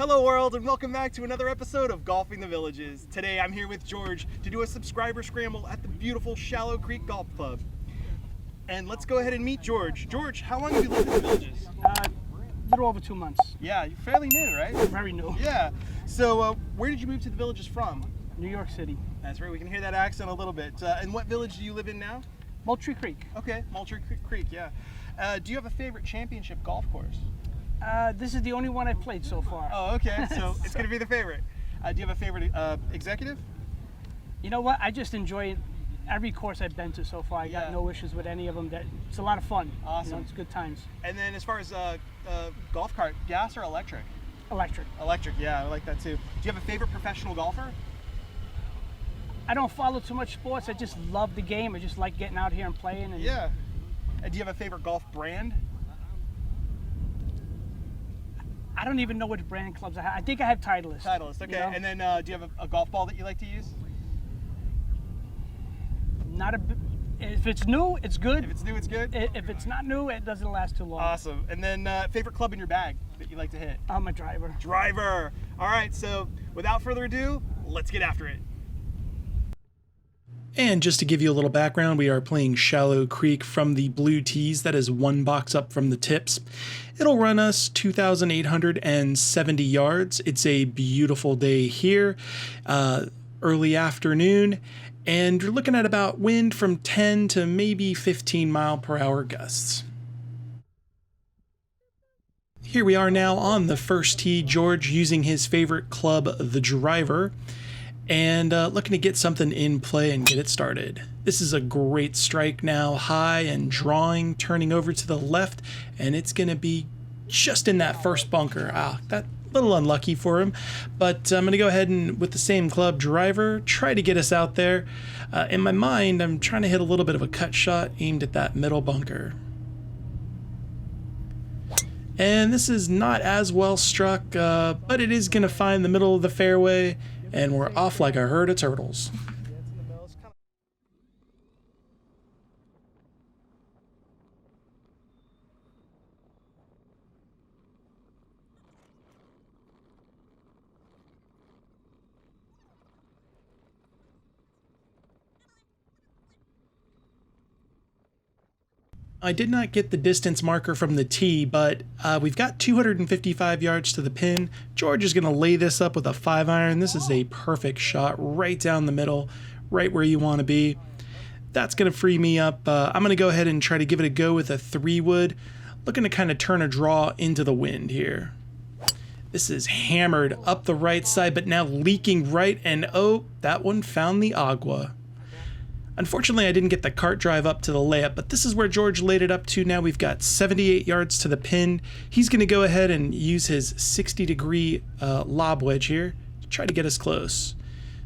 Hello world, and welcome back to another episode of Golfing the Villages. Today I'm here with George to do a subscriber scramble at the beautiful Shallow Creek Golf Club. And let's go ahead and meet George. George, how long have you lived in the Villages? A little over 2 months. Yeah, you're fairly new, right? Very new. Yeah. So where did you move to the Villages from? New York City. That's right, we can hear that accent a little bit. And what village do you live in now? Moultrie Creek. Okay, Moultrie Creek, yeah. Do you have a favorite championship golf course? This is the only one I've played so far. Oh, okay, so it's going to be the favorite. Do you have a favorite executive? You know what? I just enjoy every course I've been to so far. I got no issues with any of them. It's a lot of fun. Awesome. You know, it's good times. And then as far as golf cart, gas or electric? Electric. Electric, yeah, I like that too. Do you have a favorite professional golfer? I don't follow too much sports. I just love the game. I just like getting out here and playing. And yeah. And do you have a favorite golf brand? I don't even know which brand clubs I have. I think I have Titleist. Titleist, okay. You know? And then do you have a golf ball that you like to use? If it's new, it's good. If it's new, it's good? If it's not new, it doesn't last too long. Awesome. And then favorite club in your bag that you like to hit? I'm a driver. Driver. All right, so without further ado, let's get after it. And just to give you a little background, we are playing Shallow Creek from the blue tees. That is one box up from the tips. It'll run us 2,870 yards. It's a beautiful day here, early afternoon, and you're looking at about wind from 10 to maybe 15 mile per hour gusts. Here we are now on the first tee, George using his favorite club, the driver, and looking to get something in play and get it started. This is a great strike now, high and drawing, turning over to the left, and it's going to be just in that first bunker. That little unlucky for him, but I'm going to go ahead and, with the same club driver, try to get us out there. In my mind, I'm trying to hit a little bit of a cut shot aimed at that middle bunker. And this is not as well struck, but it is going to find the middle of the fairway, and we're off like a herd of turtles. I did not get the distance marker from the tee, but we've got 255 yards to the pin. George is going to lay this up with a 5-iron. This is a perfect shot right down the middle, right where you want to be. That's going to free me up. I'm going to go ahead and try to give it a go with a 3-wood, looking to kind of turn a draw into the wind here. This is hammered up the right side, but now leaking right, and oh, that one found the agua. Unfortunately, I didn't get the cart drive up to the layup, but this is where George laid it up to. Now we've got 78 yards to the pin. He's going to go ahead and use his 60-degree lob wedge here to try to get us close.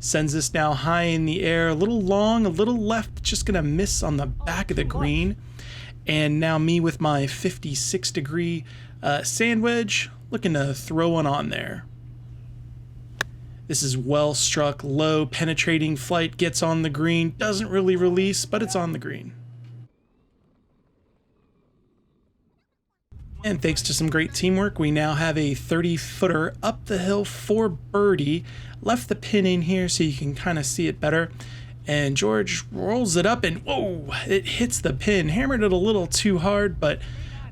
Sends this now high in the air, a little long, a little left, just going to miss on the back of the green. And now me with my 56-degree sand wedge, looking to throw one on there. This is well struck, low, penetrating flight, gets on the green, doesn't really release, but it's on the green. And thanks to some great teamwork, we now have a 30-footer up the hill for birdie. Left the pin in here so you can kind of see it better. And George rolls it up and whoa, it hits the pin. Hammered it a little too hard, but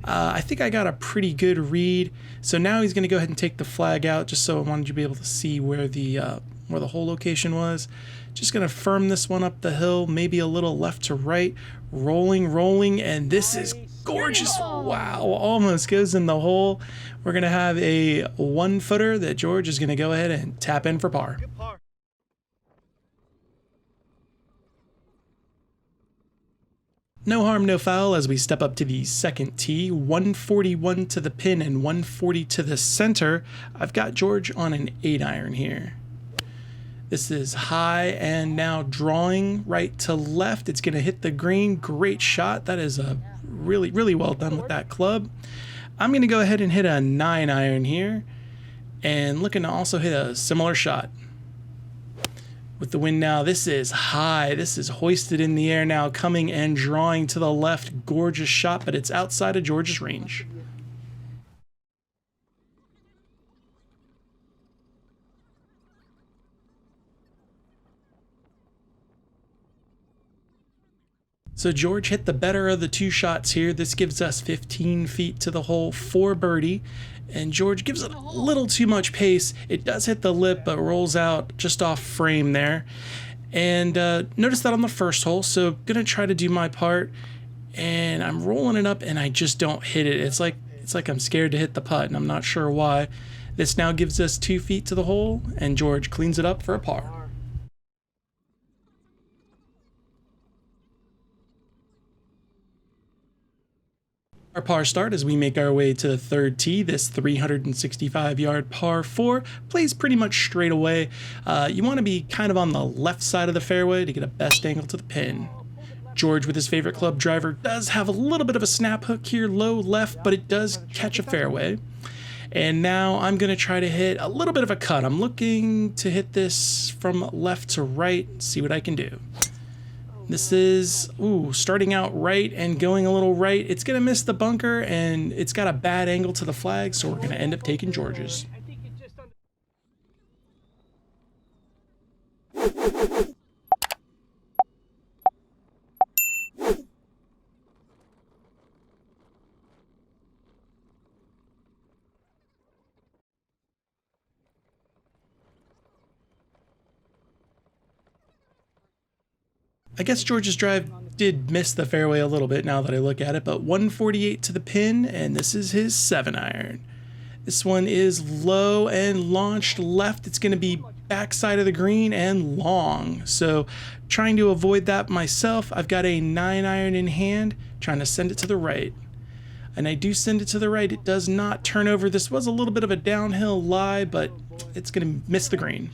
I think I got a pretty good read. So now he's going to go ahead and take the flag out, just so I wanted you to be able to see where the hole location was. Just going to firm this one up the hill, maybe a little left to right, rolling, and this is gorgeous. Wow, almost goes in the hole. We're going to have a 1-footer that George is going to go ahead and tap in for par. No harm, no foul as we step up to the second tee. 141 to the pin and 140 to the center. I've got George on an 8-iron here. This is high and now drawing right to left. It's going to hit the green. Great shot. That is a really well done with that club. I'm going to go ahead and hit a 9-iron here and looking to also hit a similar shot. With the wind now, this is high. This is hoisted in the air now, coming and drawing to the left. Gorgeous shot, but it's outside of George's range. So George hit the better of the two shots here. This gives us 15 feet to the hole for birdie. And George gives it a little too much pace. It does hit the lip, but rolls out just off frame there. And notice that on the first hole, so gonna try to do my part. And I'm rolling it up and I just don't hit it. It's like I'm scared to hit the putt and I'm not sure why. This now gives us 2 feet to the hole and George cleans it up for a par. Our par start as we make our way to the third tee. This 365-yard par 4 plays pretty much straight away. You want to be kind of on the left side of the fairway to get a best angle to the pin. George with his favorite club driver does have a little bit of a snap hook here, low left, but it does catch a fairway. And now I'm going to try to hit a little bit of a cut. I'm looking to hit this from left to right, see what I can do. This is, starting out right and going a little right. It's going to miss the bunker and it's got a bad angle to the flag, so we're going to end up taking George's. I guess George's drive did miss the fairway a little bit now that I look at it, but 148 to the pin, and this is his 7-iron. This one is low and launched left. It's going to be backside of the green and long. So trying to avoid that myself, I've got a 9-iron in hand, trying to send it to the right. And I do send it to the right. It does not turn over. This was a little bit of a downhill lie, but it's going to miss the green.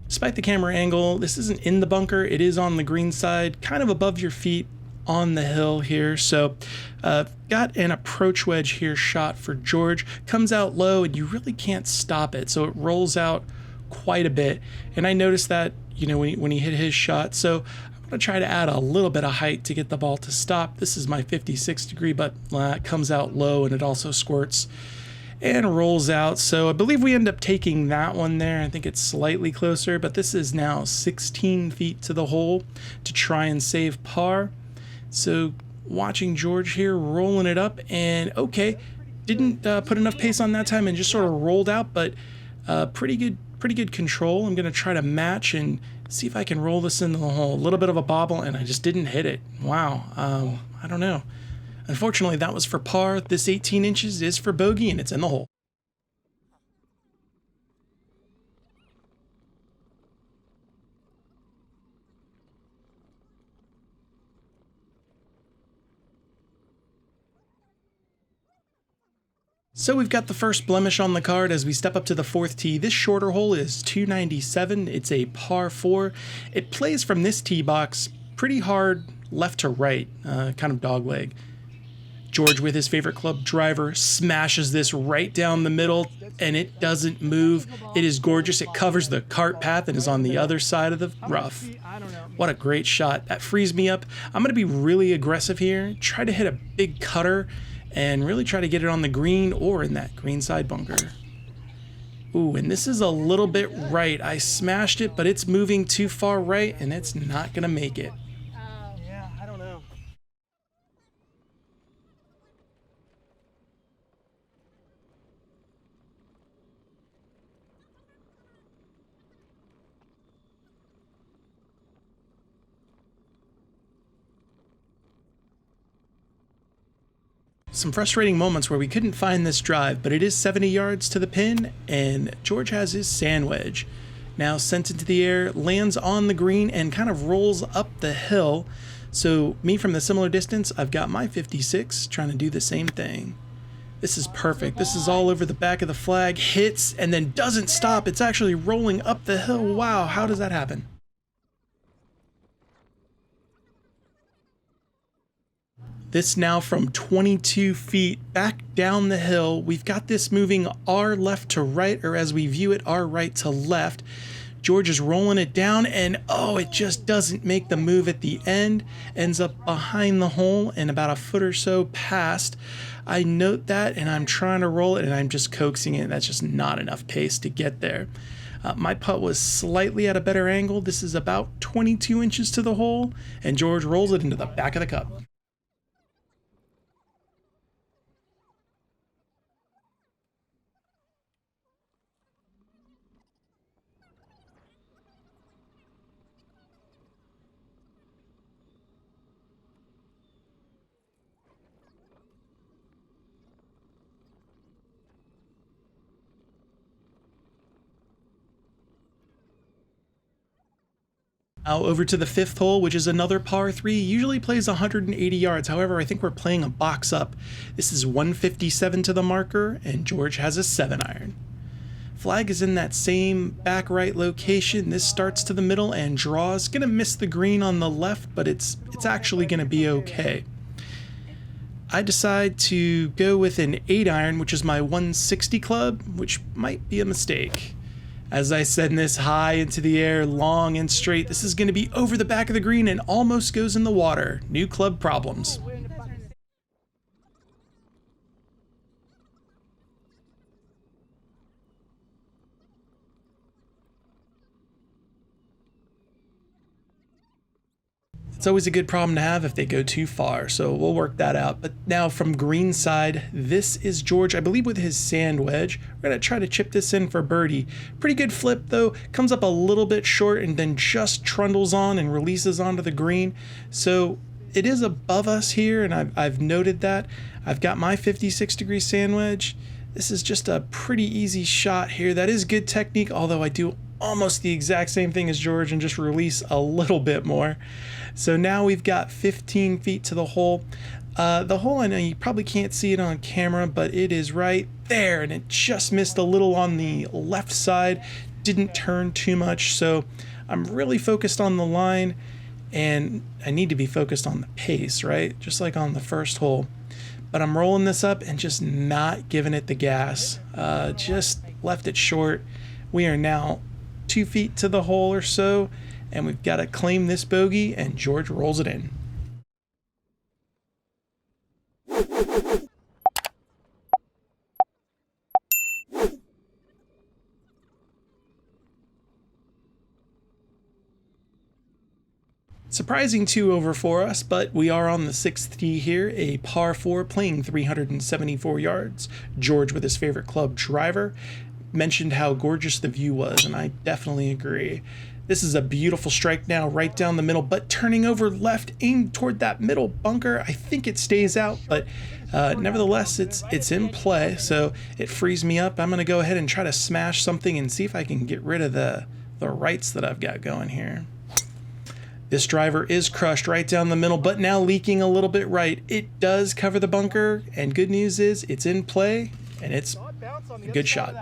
Despite the camera angle, this isn't in the bunker, it is on the green side, kind of above your feet on the hill here. So got an approach wedge here shot for George, comes out low and you really can't stop it. So it rolls out quite a bit. And I noticed that, when he hit his shot. So I'm gonna try to add a little bit of height to get the ball to stop. This is my 56 degree, but it comes out low and it also squirts and rolls out. So I believe we end up taking that one there. I think it's slightly closer, but this is now 16 feet to the hole to try and save par. So watching George here rolling it up, and okay, didn't put enough pace on that time and just sort of rolled out, but pretty good control. I'm gonna try to match and see if I can roll this into the hole. A little bit of a bobble and I just didn't hit it. Wow, I don't know. Unfortunately, that was for par. This 18 inches is for bogey, and it's in the hole. So we've got the first blemish on the card as we step up to the fourth tee. This shorter hole is 297. It's a par 4. It plays from this tee box pretty hard left to right, kind of dogleg. George with his favorite club driver smashes this right down the middle and it doesn't move. It is gorgeous. It covers the cart path and is on the other side of the rough. What a great shot. That frees me up. I'm going to be really aggressive here. Try to hit a big cutter and really try to get it on the green or in that green side bunker. Ooh, and this is a little bit right. I smashed it, but it's moving too far right and it's not going to make it. Yeah, I don't know. Some frustrating moments where we couldn't find this drive, but it is 70 yards to the pin, and George has his sand wedge. Now sent into the air, lands on the green, and kind of rolls up the hill. So me from the similar distance, I've got my 56 trying to do the same thing. This is perfect. This is all over the back of the flag, hits, and then doesn't stop. It's actually rolling up the hill. Wow, how does that happen? This now from 22 feet back down the hill. We've got this moving our left to right, or as we view it, our right to left. George is rolling it down and it just doesn't make the move at the end. Ends up behind the hole and about a foot or so past. I note that and I'm trying to roll it and I'm just coaxing it. That's just not enough pace to get there. My putt was slightly at a better angle. This is about 22 inches to the hole, and George rolls it into the back of the cup. Now over to the fifth hole, which is another par 3, usually plays 180 yards. However, I think we're playing a box up. This is 157 to the marker, and George has a 7-iron. Flag is in that same back right location. This starts to the middle and draws. Gonna miss the green on the left, but it's actually gonna be okay. I decide to go with an 8-iron, which is my 160 club, which might be a mistake. As I send this high into the air, long and straight, this is going to be over the back of the green and almost goes in the water. New club problems. It's always a good problem to have if they go too far, so we'll work that out. But now from green side, this is George, I believe with his sand wedge. We're going to try to chip this in for birdie. Pretty good flip though, comes up a little bit short and then just trundles on and releases onto the green. So it is above us here, and I've noted that. I've got my 56-degree sand wedge. This is just a pretty easy shot here. That is good technique, although I do almost the exact same thing as George and just release a little bit more. So now we've got 15 feet to the hole. The hole, I know you probably can't see it on camera, but it is right there, and it just missed a little on the left side. Didn't turn too much, so I'm really focused on the line, and I need to be focused on the pace, right? Just like on the first hole. But I'm rolling this up and just not giving it the gas. Just left it short. We are now 2 feet to the hole or so, and we've got to claim this bogey, and George rolls it in. Surprising 2 over for us, but we are on the 6th tee here, a par 4 playing 374 yards. George with his favorite club driver. Mentioned how gorgeous the view was, and I definitely agree. This is a beautiful strike now, right down the middle, but turning over left, aimed toward that middle bunker. I think it stays out, but nevertheless, it's in play, so it frees me up. I'm going to go ahead and try to smash something and see if I can get rid of the rights that I've got going here. This driver is crushed right down the middle, but now leaking a little bit right. It does cover the bunker, and good news is it's in play, and it's a good shot.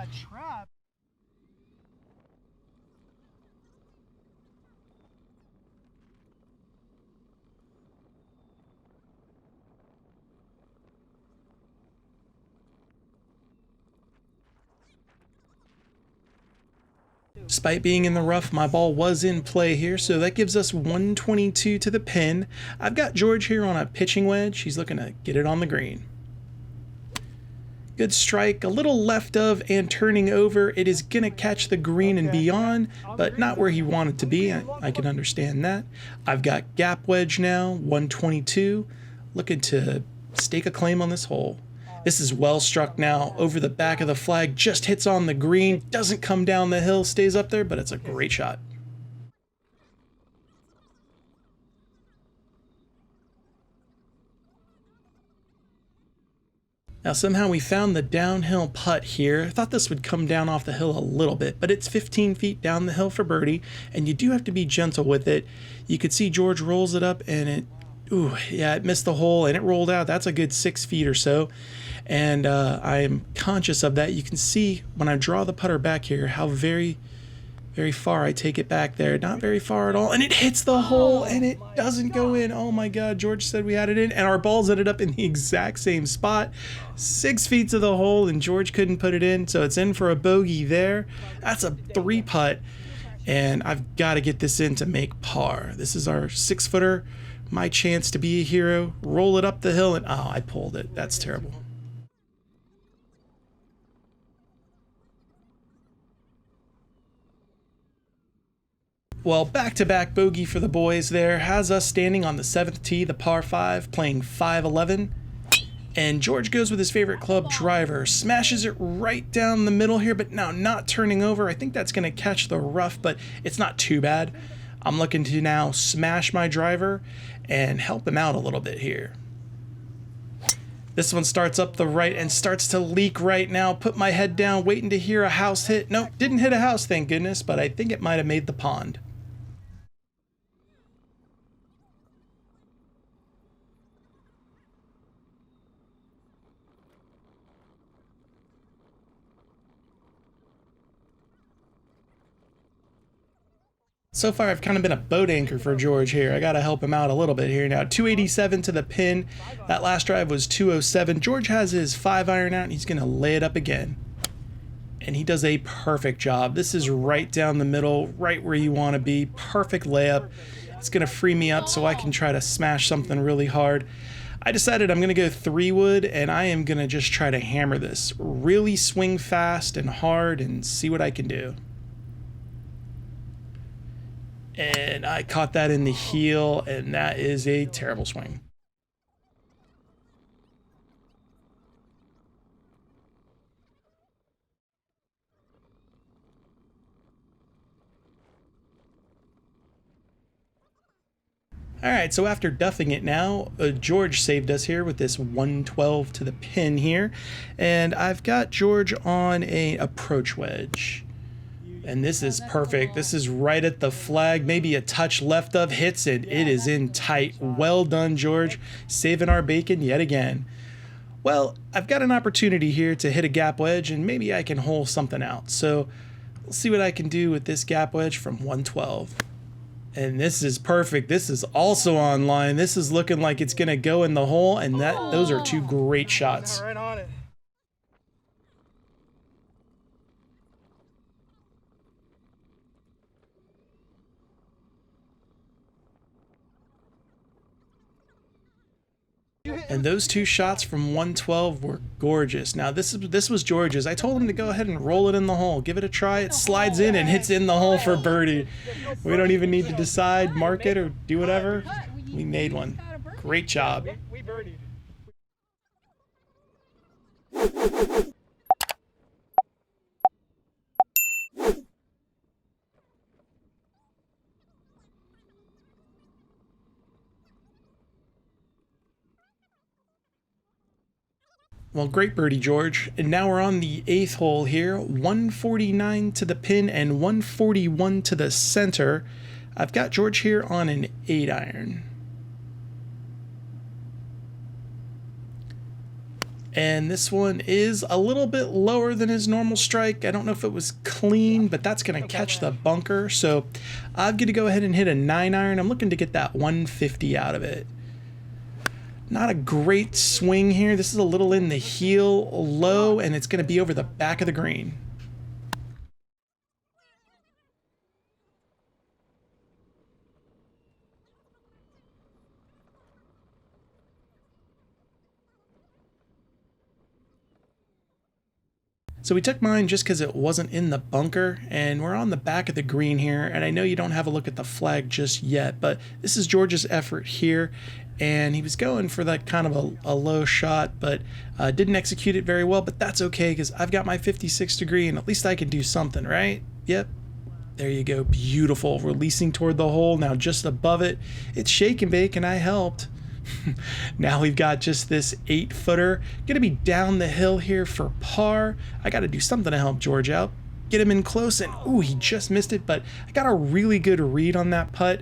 Despite being in the rough, my ball was in play here, so that gives us 122 to the pin. I've got George here on a pitching wedge. He's looking to get it on the green. Good strike, a little left of and turning over. It is going to catch the green and beyond, but not where he wanted to be. I can understand that. I've got gap wedge now, 122. Looking to stake a claim on this hole. This is well struck now, over the back of the flag, just hits on the green, doesn't come down the hill, stays up there, but it's a great shot. Now somehow we found the downhill putt here. I thought this would come down off the hill a little bit, but it's 15 feet down the hill for birdie, and you do have to be gentle with it. You could see George rolls it up, and it missed the hole, and it rolled out. That's a good 6 feet or so. And I am conscious of that. You can see when I draw the putter back here how very, very far I take it back there. Not very far at all. And it hits the hole and it doesn't go in. Oh my God, George said we had it in, and our balls ended up in the exact same spot. 6 feet to the hole, and George couldn't put it in, so it's in for a bogey there. That's a 3 putt, and I've got to get this in to make par. This is our 6-footer. My chance to be a hero. Roll it up the hill, and I pulled it. That's terrible. Well, back-to-back bogey for the boys there has us standing on the 7th tee, the par 5, playing 5-11. And George goes with his favorite club, driver, smashes it right down the middle here, but now not turning over. I think that's going to catch the rough, but it's not too bad. I'm looking to now smash my driver and help him out a little bit here. This one starts up the right and starts to leak right now. Put my head down, waiting to hear a house hit. Nope, didn't hit a house, thank goodness, but I think it might have made the pond. So far, I've kind of been a boat anchor for George here. I got to help him out a little bit here now. 287 to the pin. That last drive was 207. George has his 5-iron out, and he's going to lay it up again. And he does a perfect job. This is right down the middle, right where you want to be. Perfect layup. It's going to free me up so I can try to smash something really hard. I decided I'm going to go 3-wood, and I am going to just try to hammer this. Really swing fast and hard and see what I can do. And I caught that in the heel, and that is a terrible swing. All right, so after duffing it now, George saved us here with this 112 to the pin here. And I've got George on an approach wedge. And this is perfect. This is right at the flag, maybe a touch left of, hits it. It is in tight. Well done, George. Saving our bacon yet again. Well, I've got an opportunity here to hit a gap wedge, and maybe I can hole something out. So let's see what I can do with this gap wedge from 112. And this is perfect. This is also on line. This is looking like it's going to go in the hole, and those are two great shots. Right on it. And those two shots from 112 were gorgeous. Now this was George's. I told him to go ahead and roll it in the hole. Give it a try. It slides in and hits in the hole for birdie. We don't even need to decide, mark it, or do whatever. We made one. Great job. We birdied. Well, great birdie, George. And now we're on the 8th hole here. 149 to the pin and 141 to the center. I've got George here on an 8-iron. And this one is a little bit lower than his normal strike. I don't know if it was clean, but that's going to catch the bunker. So I'm going to go ahead and hit a 9-iron. I'm looking to get that 150 out of it. Not a great swing here. This is a little in the heel low, and it's going to be over the back of the green. So we took mine just because it wasn't in the bunker, and we're on the back of the green here, and I know you don't have a look at the flag just yet, but this is George's effort here, and he was going for that kind of a low shot, but didn't execute it very well, but that's okay because I've got my 56 degree, and at least I can do something, right? Yep. There you go. Beautiful. Releasing toward the hole, now just above it. It's shake and bake, and I helped. Now we've got just this 8-footer. Gonna be down the hill here for par. I gotta do something to help George out. Get him in close, and ooh, he just missed it, but I got a really good read on that putt.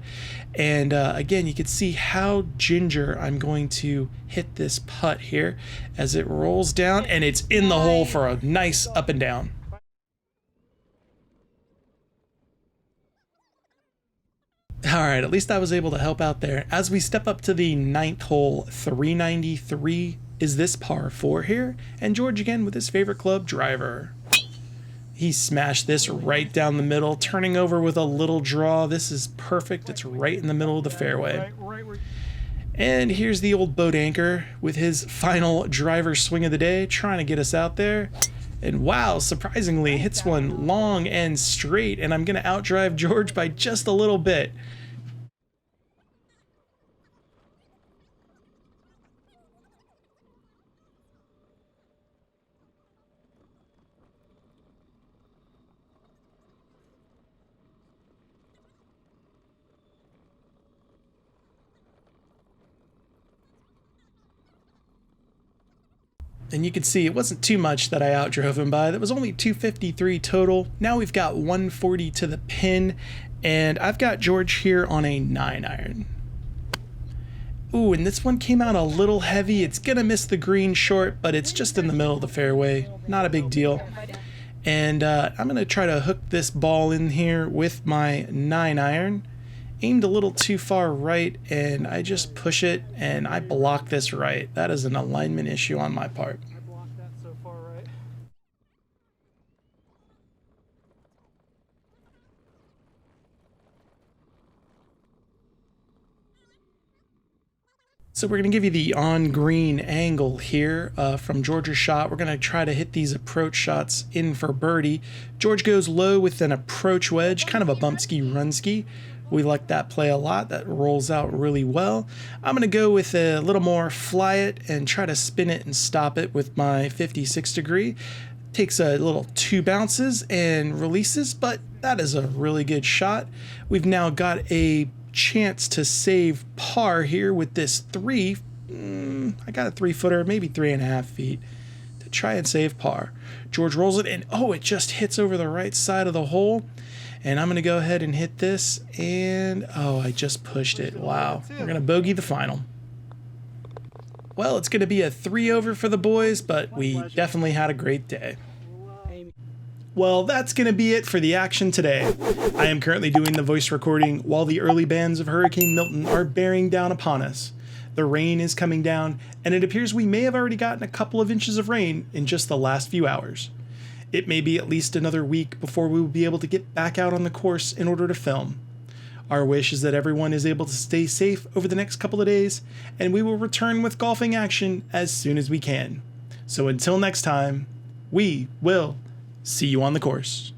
And again, you can see how ginger I'm going to hit this putt here as it rolls down, and it's in the hole for a nice up and down. All right, at least I was able to help out there. As we step up to the 9th hole, 393 is this par 4 here, and George again with his favorite club, driver. He smashed this right down the middle, turning over with a little draw. This is perfect. It's right in the middle of the fairway. And here's the old boat anchor with his final driver swing of the day, trying to get us out there. And wow, surprisingly hits one long and straight, and I'm gonna outdrive George by just a little bit. And you can see it wasn't too much that I outdrove him by. That was only 253 total. Now we've got 140 to the pin, and I've got George here on a 9-iron. Ooh, and this one came out a little heavy. It's gonna miss the green short, but it's just in the middle of the fairway. Not a big deal. And I'm gonna try to hook this ball in here with my 9-iron. Aimed a little too far right, and I just push it and I block this right. That is an alignment issue on my part. I blocked that so far right. So we're going to give you the on-green angle here from George's shot. We're going to try to hit these approach shots in for birdie. George goes low with an approach wedge, kind of a bump ski, run ski. We like that play a lot. That rolls out really well. I'm going to go with a little more fly it and try to spin it and stop it with my 56 degree. Takes a little 2 bounces and releases, but that is a really good shot. We've now got a chance to save par here with this 3. I got a 3-footer, maybe 3.5 feet to try and save par. George rolls it, and oh, it just hits over the right side of the hole. And I'm going to go ahead and hit this, and oh, I just pushed it. Wow. We're going to bogey the final. Well, it's going to be a 3-over for the boys, but we definitely had a great day. Well, that's going to be it for the action today. I am currently doing the voice recording while the early bands of Hurricane Milton are bearing down upon us. The rain is coming down, and it appears we may have already gotten a couple of inches of rain in just the last few hours. It may be at least another week before we will be able to get back out on the course in order to film. Our wish is that everyone is able to stay safe over the next couple of days, and we will return with golfing action as soon as we can. So until next time, we will see you on the course.